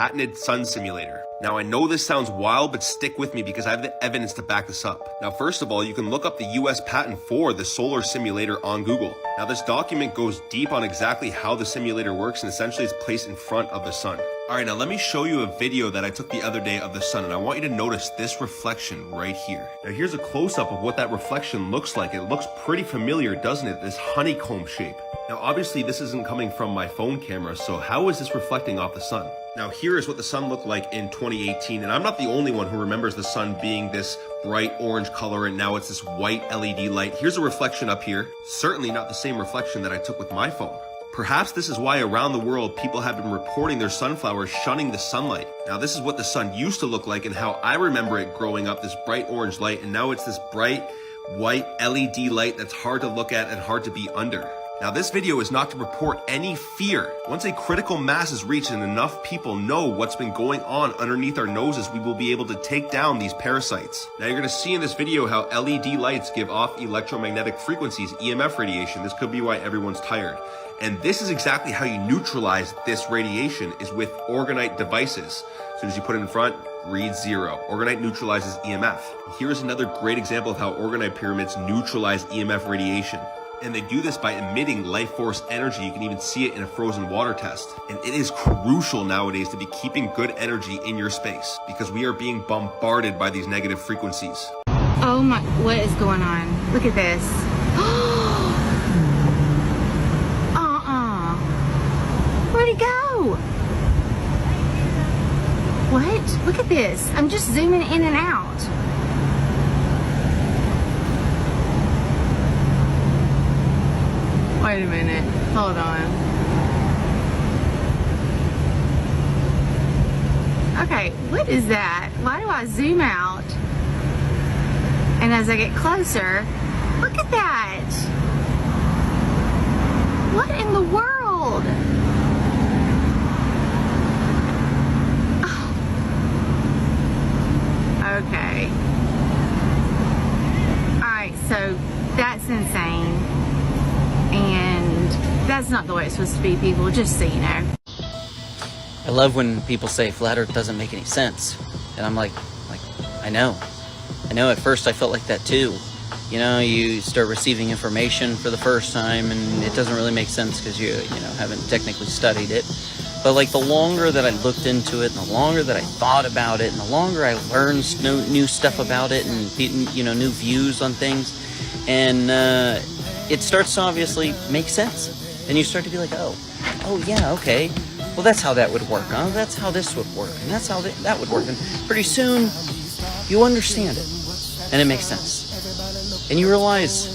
patented sun simulator. Now I know this sounds wild, but stick with me because I have the evidence to back this up. Now first of all, you can look up the US patent for the solar simulator on Google. Now this document goes deep on exactly how the simulator works, and essentially it's placed in front of the sun. Alright, now let me show you a video that I took the other day of the sun, and I want you to notice this reflection right here. Now here's a close-up of what that reflection looks like. It looks pretty familiar, doesn't it? This honeycomb shape. Now obviously this isn't coming from my phone camera, so how is this reflecting off the sun? Now here is what the sun looked like in 2018, and I'm not the only one who remembers the sun being this bright orange color and now it's this white LED light. Here's a reflection up here. Certainly not the same reflection that I took with my phone. Perhaps this is why around the world people have been reporting their sunflowers shunning the sunlight. Now this is what the sun used to look like and how I remember it growing up, this bright orange light, and now it's this bright white LED light that's hard to look at and hard to be under. Now this video is not to report any fear. Once a critical mass is reached and enough people know what's been going on underneath our noses, we will be able to take down these parasites. Now you're going to see in this video how LED lights give off electromagnetic frequencies, EMF radiation. This could be why everyone's tired. And this is exactly how you neutralize this radiation, is with orgonite devices. As soon as you put it in front, read 0. Orgonite neutralizes EMF. Here's another great example of how orgonite pyramids neutralize EMF radiation. And they do this by emitting life force energy. You can even see it in a frozen water test. And it is crucial nowadays to be keeping good energy in your space because we are being bombarded by these negative frequencies. Oh my, what is going on? Look at this. Where'd it go? What? Look at this. I'm just zooming in and out. Wait a minute. Hold on. Okay, what is that? Why do I zoom out? And as I get closer, look at that. What in the world? Oh. Okay. Alright, so that's insane. And that's not the way it's supposed to be, people, just so you know. I love when people say flat earth doesn't make any sense. And I'm like, I know. At first I felt like that too. You know, you start receiving information for the first time and it doesn't really make sense because you haven't technically studied it. But like the longer that I looked into it and the longer that I thought about it and the longer I learned new stuff about it and, new views on things, and it starts to obviously make sense. And you start to be like, oh yeah, okay. Well, that's how that would work, huh? That's how this would work, and that's how that would work. And pretty soon, you understand it, and it makes sense. And you realize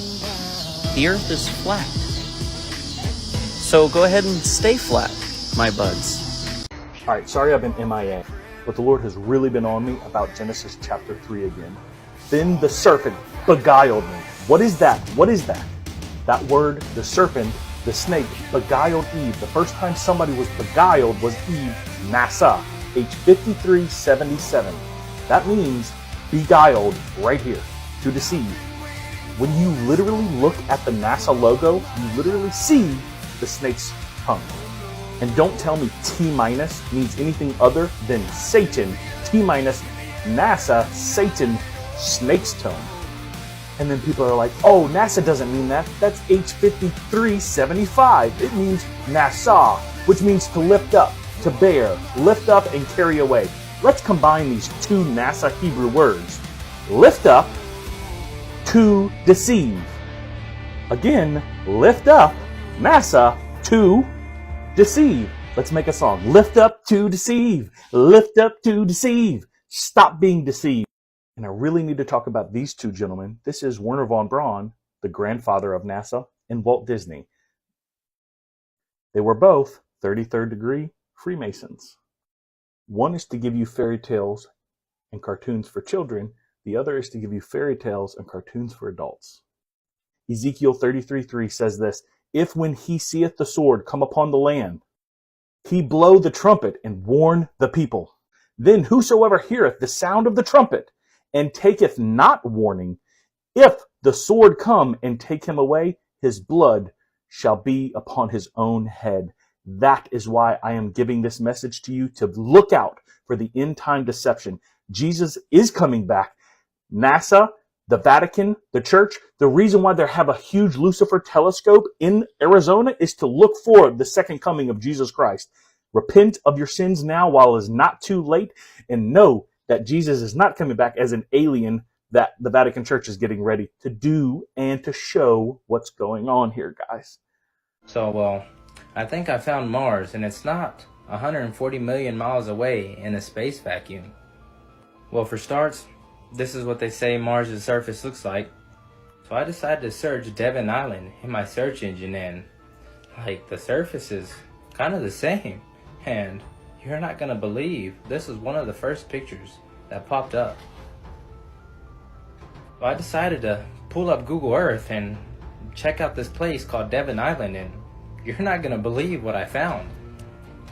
the earth is flat. So go ahead and stay flat, my buds. All right, sorry I've been MIA, but the Lord has really been on me about Genesis chapter 3 again. Then the serpent beguiled me. What is that? What is that? That word, the serpent, the snake, beguiled Eve. The first time somebody was beguiled was Eve, NASA, age 5377. That means beguiled right here, to deceive. When you literally look at the NASA logo, you literally see the snake's tongue. And don't tell me T- means anything other than Satan, T-, NASA, Satan, snake's tongue. And then people are like, oh, NASA doesn't mean that. That's H5375. It means NASA, which means to lift up, to bear, lift up and carry away. Let's combine these two NASA Hebrew words. Lift up, to deceive. Again, lift up, NASA, to deceive. Let's make a song. Lift up to deceive. Lift up to deceive. Stop being deceived. And I really need to talk about these two gentlemen. This is Wernher von Braun, the grandfather of NASA, and Walt Disney. They were both 33rd degree Freemasons. One is to give you fairy tales and cartoons for children. The other is to give you fairy tales and cartoons for adults. Ezekiel 33:3 says this, if when he seeth the sword come upon the land, he blow the trumpet and warn the people, then whosoever heareth the sound of the trumpet and taketh not warning, if the sword come and take him away, his blood shall be upon his own head. That is why I am giving this message to you, to look out for the end time deception. Jesus is coming back. NASA, the Vatican, the church, the reason why they have a huge Lucifer telescope in Arizona is to look for the second coming of Jesus Christ. Repent of your sins now while it is not too late, and know that Jesus is not coming back as an alien that the Vatican Church is getting ready to do and to show what's going on here, guys. So, well, I think I found Mars, and it's not 140 million miles away in a space vacuum. Well, for starts, this is what they say Mars' surface looks like. So I decided to search Devon Island in my search engine, and like, the surface is kind of the same. And you're not gonna believe this is one of the first pictures that popped up. So I decided to pull up Google Earth and check out this place called Devon Island, and you're not gonna believe what I found.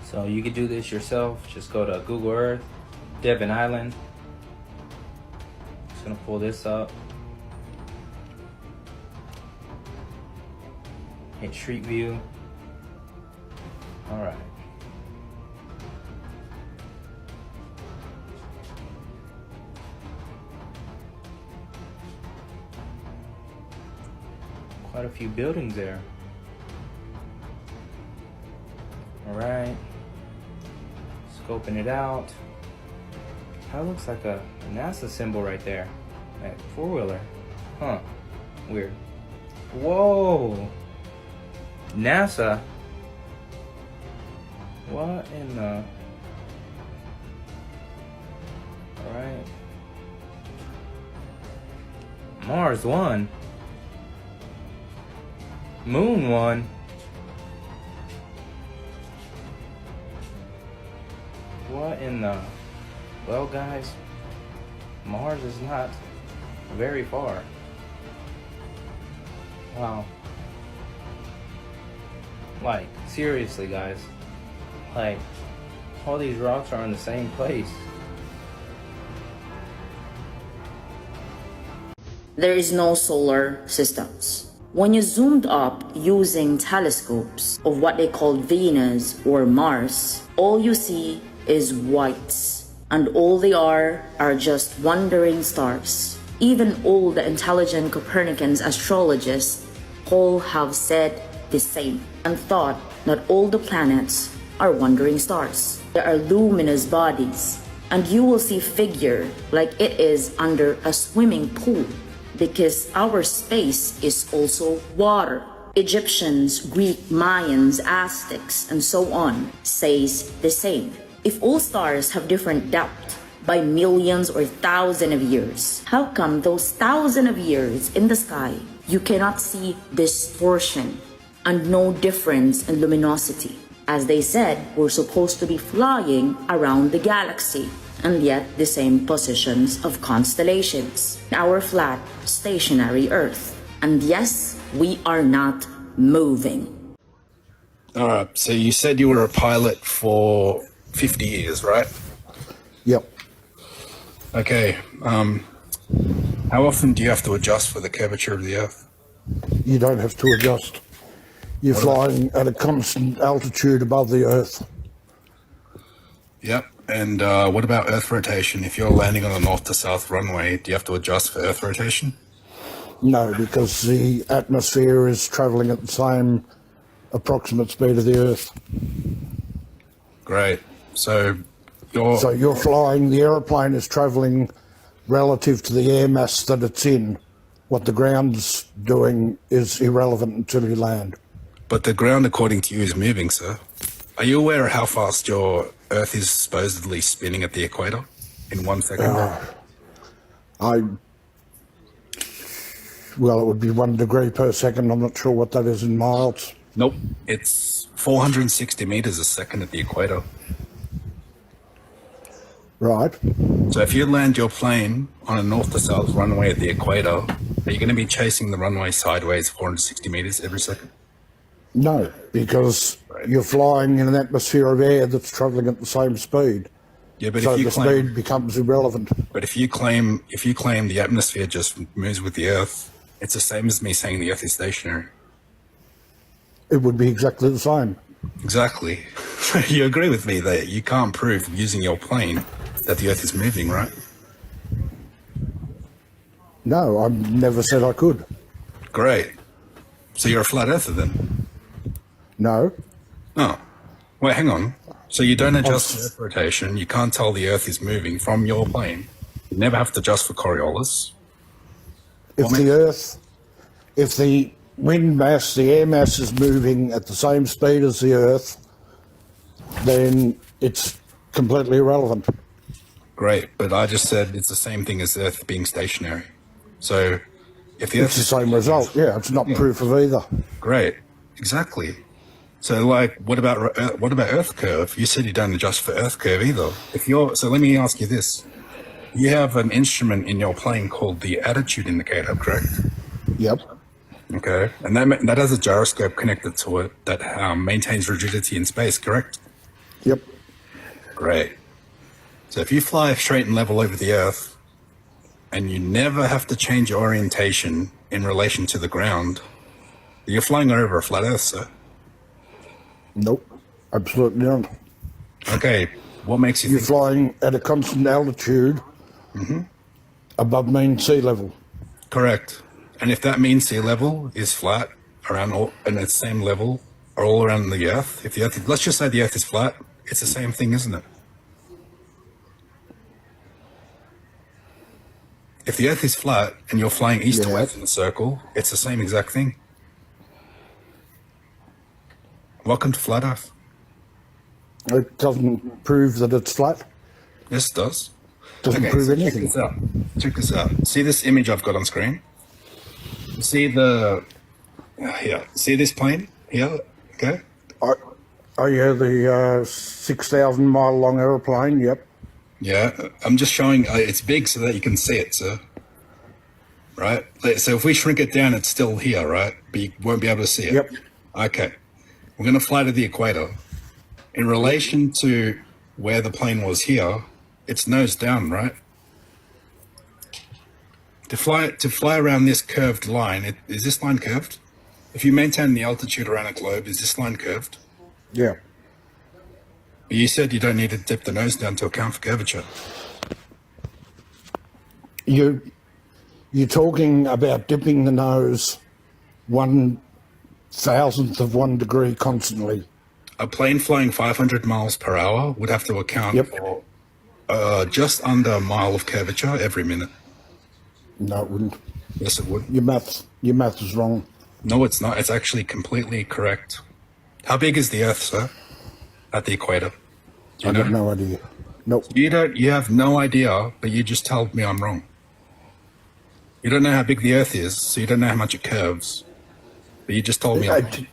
So you could do this yourself. Just go to Google Earth, Devon Island. Just gonna pull this up. Hit Street View. All right. Quite a few buildings there. Alright. Scoping it out. That looks like a NASA symbol right there. That four-wheeler. Huh. Weird. Whoa! NASA? What in the... Alright. Mars 1. Moon 1. What in the... Well, guys, Mars is not very far. Wow. Like, seriously, guys. Like, all these rocks are in the same place. There is no solar systems. When you zoomed up using telescopes of what they call Venus or Mars, all you see is whites, and all they are just wandering stars. Even all the intelligent Copernican astrologists all have said the same and thought that all the planets are wandering stars. There are luminous bodies, and you will see figure like it is under a swimming pool, because our space is also water. Egyptians, Greek, Mayans, Aztecs, and so on says the same. If all stars have different depth by millions or thousands of years, how come those thousands of years in the sky you cannot see distortion and no difference in luminosity? As they said, we're supposed to be flying around the galaxy, and yet the same positions of constellations. Our flat, stationary Earth. And yes, we are not moving. All right, so you said you were a pilot for 50 years, right? Yep. Okay, how often do you have to adjust for the curvature of the Earth? You don't have to adjust. You're flying at a constant altitude above the Earth. Yep, and what about Earth rotation? If you're landing on a north to south runway, do you have to adjust for Earth rotation? No, because the atmosphere is travelling at the same approximate speed of the Earth. Great. So you're flying, the aeroplane is travelling relative to the air mass that it's in. What the ground's doing is irrelevant until you land. But the ground, according to you, is moving, sir. Are you aware of how fast your Earth is supposedly spinning at the equator in 1 second? Well, it would be 1 degree per second. I'm not sure what that is in miles. Nope. It's 460 meters a second at the equator. Right. So if you land your plane on a north to south runway at the equator, are you going to be chasing the runway sideways 460 meters every second? No, because you're flying in an atmosphere of air that's travelling at the same speed. Yeah, but so if you the speed becomes irrelevant. But if you claim the atmosphere just moves with the Earth, it's the same as me saying the Earth is stationary. It would be exactly the same. Exactly. You agree with me that you can't prove using your plane that the Earth is moving, right? No, I never said I could. Great. So you're a flat earther then? No. Oh. Wait, hang on. So you don't adjust I've- for Earth rotation, you can't tell the Earth is moving from your plane. You never have to adjust for Coriolis. If the wind mass, the air mass is moving at the same speed as the Earth, then it's completely irrelevant. Great, but I just said it's the same thing as Earth being stationary. So if the Earth It's the is same result. Yeah, it's not proof of either. great, exactly. So like, what about Earth curve? You said you don't adjust for Earth curve either. So let me ask you this: you have an instrument in your plane called the attitude indicator, correct? Yep. Okay, and that has a gyroscope connected to it that maintains rigidity in space, correct? Yep. Great. So if you fly straight and level over the Earth, and you never have to change your orientation in relation to the ground, you're flying over a flat Earth, sir. Nope. Absolutely not. Okay, what makes you You're think? flying at a constant altitude above mean sea level. Correct. And if that mean sea level is flat around and it's same level all around the Earth, if the Earth, let's just say the Earth is flat, it's the same thing, isn't it? If the Earth is flat and you're flying east to Yeah. west in a circle, it's the same exact thing. Welcome to Flat Earth. It doesn't prove that it's flat. Yes, it does. Doesn't prove so anything. Check this out. See this image I've got on screen? You see here. See this plane here? Okay. Oh yeah, the 6,000 mile long aeroplane. Yep. Yeah, I'm just showing, it's big so that you can see it, sir. Right? So if we shrink it down, it's still here, right? But you won't be able to see it. Yep. Okay. We're going to fly to the equator. In relation to where the plane was here, it's nose down, right? To fly around this curved line, is this line curved? If you maintain the altitude around a globe, is this line curved? Yeah. But you said you don't need to dip the nose down to account for curvature. You're talking about dipping the nose 1,000th of 1 degree constantly. A plane flying 500 miles per hour would have to account Yep. for just under a mile of curvature every minute. No, it wouldn't. Yes, it would. Your math is wrong. No, it's not. It's actually completely correct. How big is the Earth, sir? At the equator? Do you I know? got no idea. Nope. You have no idea, but you just told me I'm wrong. You don't know how big the Earth is, so you don't know how much it curves. But you just told me I'm wrong.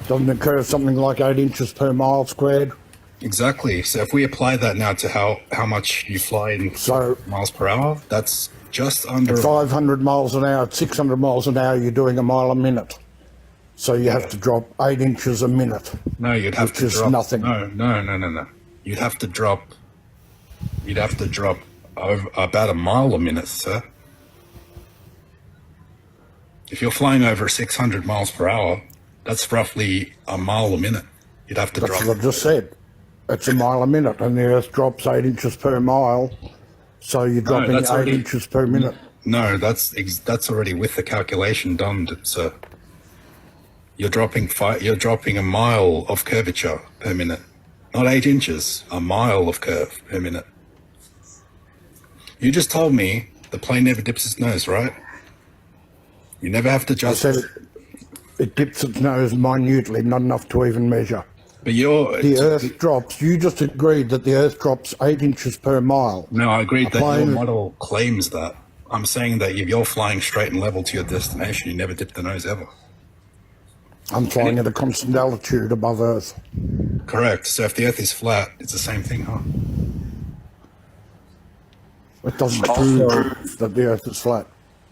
Doesn't it curve something like 8 inches per mile squared? Exactly. So if we apply that now to how much you fly in So miles per hour, that's just under 500 miles an hour, at 600 miles an hour, you're doing a mile a minute. So you have to drop 8 inches a minute. No, you'd have which to is drop. nothing. No. You'd have to drop over about a mile a minute, sir. If you're flying over 600 miles per hour, that's roughly a mile a minute. You'd have to That's drop. what I just said. It's a mile a minute, and the Earth drops 8 inches per mile. So you're dropping that's 8 already- inches per minute. No, that's already with the calculation done, sir. You're dropping a mile of curvature per minute, not 8 inches. A mile of curve per minute. You just told me the plane never dips its nose, right? You never have to I adjust. said it dips its nose minutely, not enough to even measure. But The Earth drops. You just agreed that the Earth drops 8 inches per mile. No, I agree that your plane- model claims that. I'm saying that if you're flying straight and level to your destination, you never dip the nose ever. I'm flying at a constant altitude above Earth. Correct. So if the Earth is flat, it's the same thing, huh? It doesn't prove that the Earth is flat.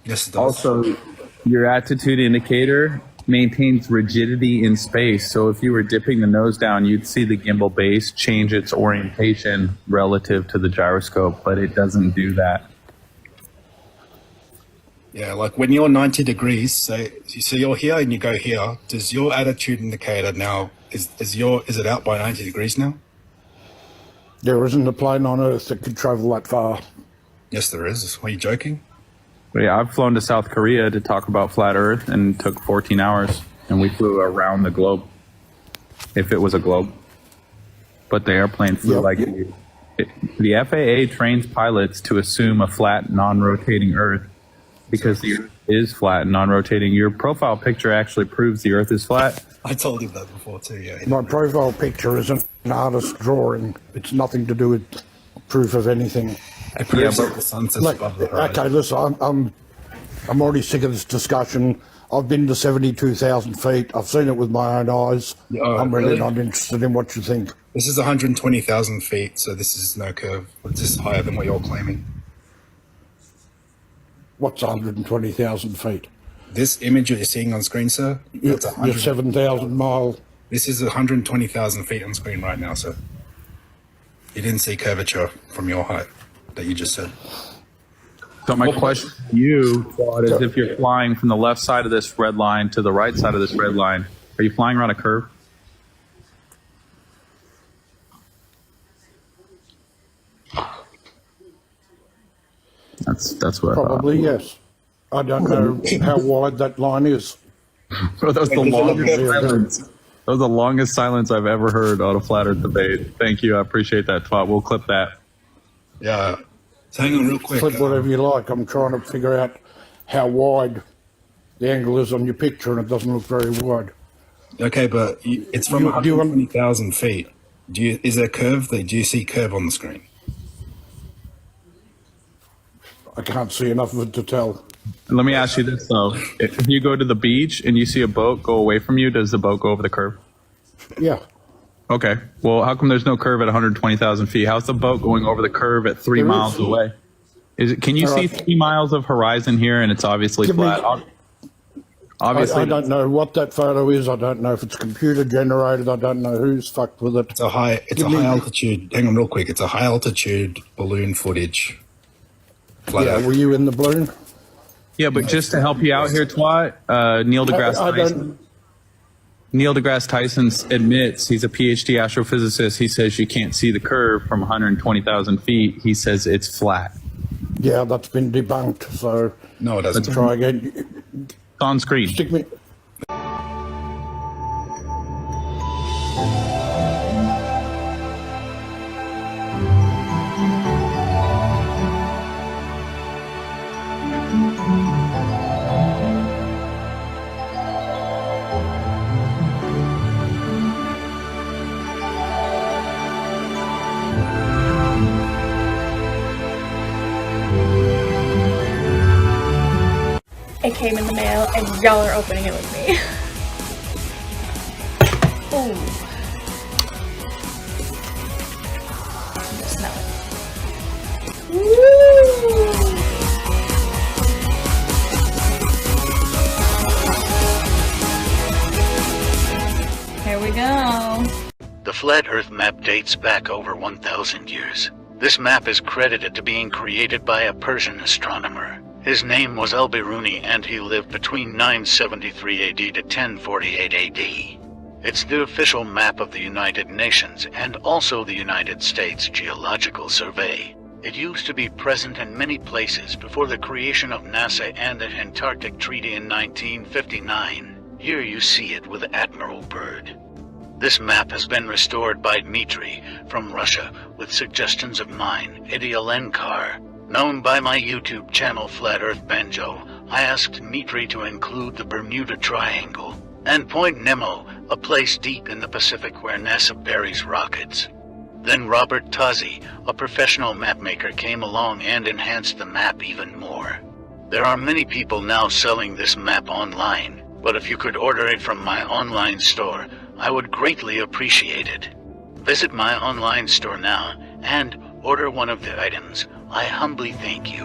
Yes, it does. Also, your attitude indicator maintains rigidity in space. So if you were dipping the nose down, you'd see the gimbal base change its orientation relative to the gyroscope, but it doesn't do that. Yeah, like when you're 90 degrees, so you're here and you go here, does your attitude indicator now is it out by 90 degrees now? There isn't a plane on Earth that could travel that far. Yes, there is. Are you joking? Yeah, I've flown to South Korea to talk about flat Earth, and it took 14 hours, and we flew around the globe, if it was a globe. But the airplane flew the FAA trains pilots to assume a flat, non-rotating Earth because the Earth is flat and non-rotating. Your profile picture actually proves the Earth is flat. I told him that before too, yeah. My profile picture is an artist's drawing. It's nothing to do with proof of anything. It proves that the sun sets above the horizon. Okay, listen, I'm already sick of this discussion. I've been to 72,000 feet. I've seen it with my own eyes. I'm really not interested in what you think. This is 120,000 feet, so this is no curve. It's just higher than what you're claiming. What's 120,000 feet? This image that you're seeing on screen, sir, You're 7,000 mile. this is 120,000 feet on screen right now, sir. You didn't see curvature from your height that you just said. So my question to you, Claude, is if you're flying from the left side of this red line to the right side of this red line, are you flying around a curve? That's what Probably, yes. I don't know how wide that line is. So that was the longest silence. That was the longest silence I've ever heard on a flat Earth debate. Thank you. I appreciate that, Twat. We'll clip that. Yeah. So hang on real quick. Flip whatever you like. I'm trying to figure out how wide the angle is on your picture, and it doesn't look very wide. Okay, but it's from 120,000 feet. Is there a curve? Do you see curve on the screen? I can't see enough of it to tell. Let me ask you this, though. If you go to the beach and you see a boat go away from you, does the boat go over the curve? Yeah. Okay. Well, how come there's no curve at 120,000 feet? How's the boat going over the curve at 3 miles away? Can you see 3 miles of horizon here and it's obviously flat? Obviously. I don't know what that photo is. I don't know if it's computer generated. I don't know who's fucked with it. It's a high altitude. Hang on real quick. It's a high altitude balloon footage. Yeah, were you in the balloon? Yeah, but just to help you out here, Twat, Neil deGrasse Tyson. Neil deGrasse Tyson admits he's a PhD astrophysicist. He says you can't see the curve from 120,000 feet. He says it's flat. Yeah, that's been debunked. So no, it doesn't. Let's try again. It's on screen. Stick me. It came in the mail and y'all are opening it with me. Ooh. Smell it. Woo! Here we go. The Flat Earth map dates back over 1,000 years. This map is credited to being created by a Persian astronomer. His name was Al-Biruni, and he lived between 973 AD to 1048 AD. It's the official map of the United Nations and also the United States Geological Survey. It used to be present in many places before the creation of NASA and the Antarctic Treaty in 1959. Here you see it with Admiral Byrd. This map has been restored by Dmitry from Russia with suggestions of mine, Eddie Alenkar. Known by my YouTube channel Flat Earth Banjo, I asked Dmitry to include the Bermuda Triangle and Point Nemo, a place deep in the Pacific where NASA buries rockets. Then Robert Tozzi, a professional mapmaker, came along and enhanced the map even more. There are many people now selling this map online, but if you could order it from my online store, I would greatly appreciate it. Visit my online store now and order one of the items. I humbly thank you.